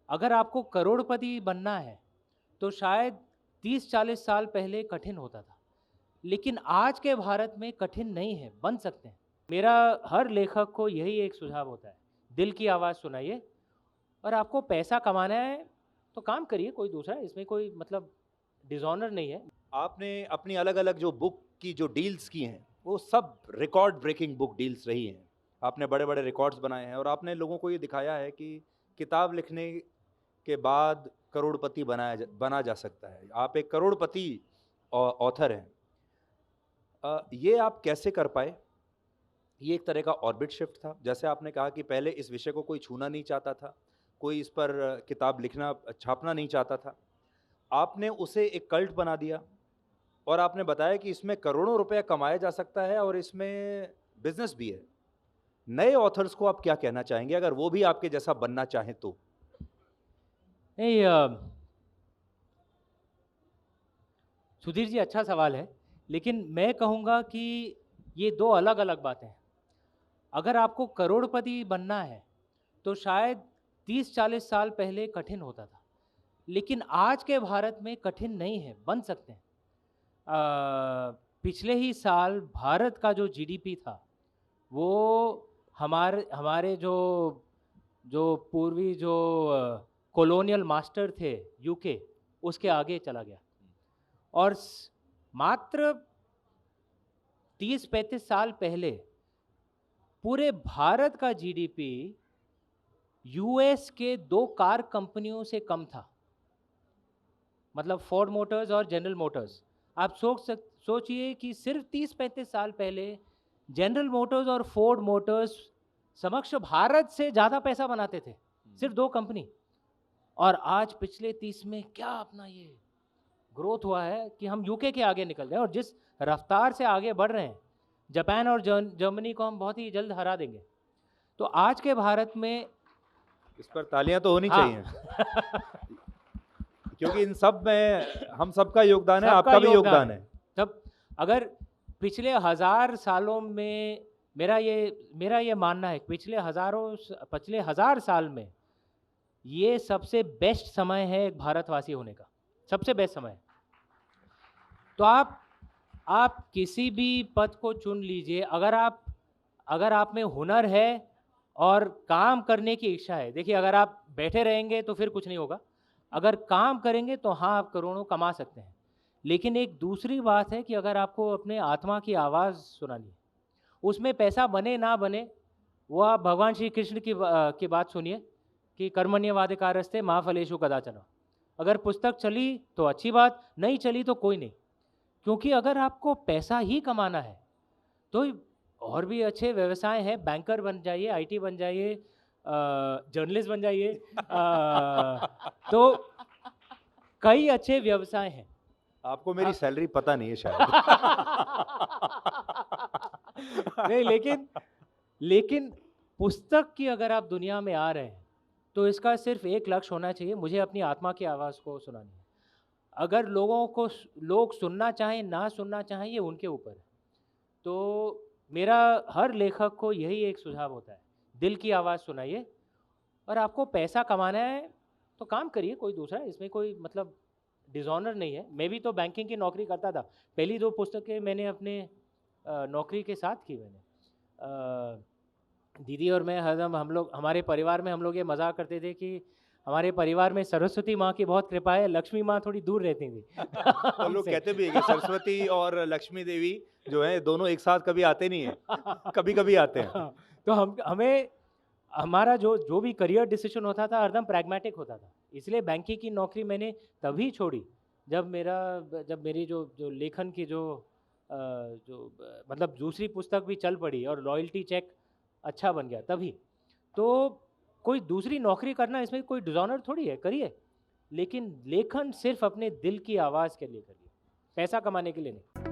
अगर आपको करोड़पति बनना है, तो शायद 30-40 साल पहले कठिन होता था। लेकिन आज के भारत में कठिन नहीं है, बन सकते हैं। मेरा हर लेखक को यही एक सुझाव होता है, दिल की आवाज़ सुनाइए और आपको पैसा कमाना है, तो काम करिए कोई दूसरा, इसमें कोई मतलब डिसऑनर नहीं है। आपने अपनी अलग-अलग जो बुक की जो डील्स की हैं, वो सब रिकॉर्ड ब्रेकिंग बुक डील्स रही हैं। आपने बड़े-बड़े रिकॉर्ड्स बनाए हैं और आपने लोगों को ये दिखाया है कि किताब लिखने के बाद करोड़पति बना जा सकता है। आप एक करोड़पति ऑथर हैं। ये आप कैसे कर पाए? ये एक तरह का ऑर्बिट शिफ्ट था। जैसे आपने कहा कि पहले इस विषय को कोई छूना नहीं चाहता था, कोई इस पर किताब लिखना छापना नहीं चाहता था। आपने उसे एक कल्ट बना दिया और आपने बताया कि इसमें करोड़ों रुपए कमाया जा सकता है और इसमें बिज़नेस भी है। नए ऑथर्स को आप क्या कहना चाहेंगे अगर वो भी आपके जैसा बनना चाहें तो? नहीं सुधीर जी अच्छा सवाल है, लेकिन मैं कहूँगा कि ये 2 अलग-अलग बातें हैं। अगर आपको करोड़पति बनना है, तो शायद 30-40 साल पहले कठिन होता था। लेकिन आज के भारत में कठिन नहीं है, बन सकते हैं। पिछले ही साल भारत का जो जीडीपी था, वो हमारे हमारे जो जो पूर्वी जो कॉलोनियल मास्टर थे यूके, उसके आगे चला गया। और मात्र 30-35 साल पहले पूरे भारत का जीडीपी यूएस के 2 कार कंपनियों से कम था, मतलब फोर्ड मोटर्स और जनरल मोटर्स। आप सोचिए कि सिर्फ 30-35 साल पहले जनरल मोटर्स और फोर्ड मोटर्स समक्ष भारत से ज़्यादा पैसा बनाते थे, सिर्फ 2 कंपनी। और आज पिछले 30 में क्या अपना ये ग्रोथ हुआ है कि हम यूके के आगे निकल गए, और जिस रफ्तार से आगे बढ़ रहे हैं, जापान और जर्मनी को हम बहुत ही जल्द हरा देंगे। तो आज के भारत में इस पर तालियां तो होनी हाँ चाहिए क्योंकि इन सब में हम सबका योगदान है, सबका आपका भी योगदान योगदान है। है। तब अगर पिछले 1000 सालों में मेरा ये मानना है, पिछले 1000 साल में ये सबसे बेस्ट समय है एक भारतवासी होने का, सबसे बेस्ट समय है। तो आप किसी भी पद को चुन लीजिए, अगर आप में हुनर है और काम करने की इच्छा है। देखिए, अगर आप बैठे रहेंगे तो फिर कुछ नहीं होगा, अगर काम करेंगे तो हाँ, आप करोड़ों कमा सकते हैं। लेकिन एक दूसरी बात है कि अगर आपको अपने आत्मा की आवाज़ सुनानी है, उसमें पैसा बने ना बने, वो आप भगवान श्री कृष्ण की बात सुनिए कि कर्मण्येवाधिकारस्ते मा फलेषु कदाचन। अगर पुस्तक चली तो अच्छी बात, नहीं चली तो कोई नहीं। क्योंकि अगर आपको पैसा ही कमाना है, तो और भी अच्छे व्यवसाय हैं, बैंकर बन जाइए, आईटी बन जाइए, जर्नलिस्ट बन जाइए, तो कई अच्छे व्यवसाय हैं। आपको मेरी सैलरी पता नहीं है शायद। नहीं, लेकिन पुस्तक की अगर आप दुनिया में आ रहे हैं, तो इसका सिर्फ एक लक्ष्य होना चाहिए, मुझे अपनी आत्मा की आवाज़ को सुनानी है। अगर लोग सुनना चाहें ना सुनना चाहें, ये उनके ऊपर है। तो मेरा हर लेखक को यही एक सुझाव होता है, दिल की आवाज़ सुनाइए और आपको पैसा कमाना है, तो काम करिए कोई दूसरा, इसमें कोई मतलब डिसऑनर नहीं है। मैं भी तो बैंकिंग की नौकरी करता था। पहली 2 पुस्तकें मैंने अपने नौकरी के साथ की मैंने। दीदी और मैं हरदम हमारे परिवार में हम लोग ये मज़ाक करते थे कि हमारे परिवार में सरस्वती माँ की बहुत कृपा है, लक्ष्मी माँ थोड़ी दूर रहती थी तो लोग हमसे। कहते भी है कि सरस्वती और लक्ष्मी देवी जो है दोनों एक साथ कभी आते नहीं है, कभी-कभी आते हैं। हाँ, तो हमें हमारा जो जो भी करियर डिसीजन होता था हरदम प्रैग्मेटिक होता था। इसलिए बैंकिंग की नौकरी मैंने तभी छोड़ी जब मेरी जो जो लेखन की मतलब दूसरी पुस्तक भी चल पड़ी और रॉयल्टी चेक अच्छा बन गया तभी। तो कोई दूसरी नौकरी करना, इसमें कोई डिज़ॉनर थोड़ी है, करिए। लेकिन लेखन सिर्फ अपने दिल की आवाज़ के लिए करिए, पैसा कमाने के लिए नहीं।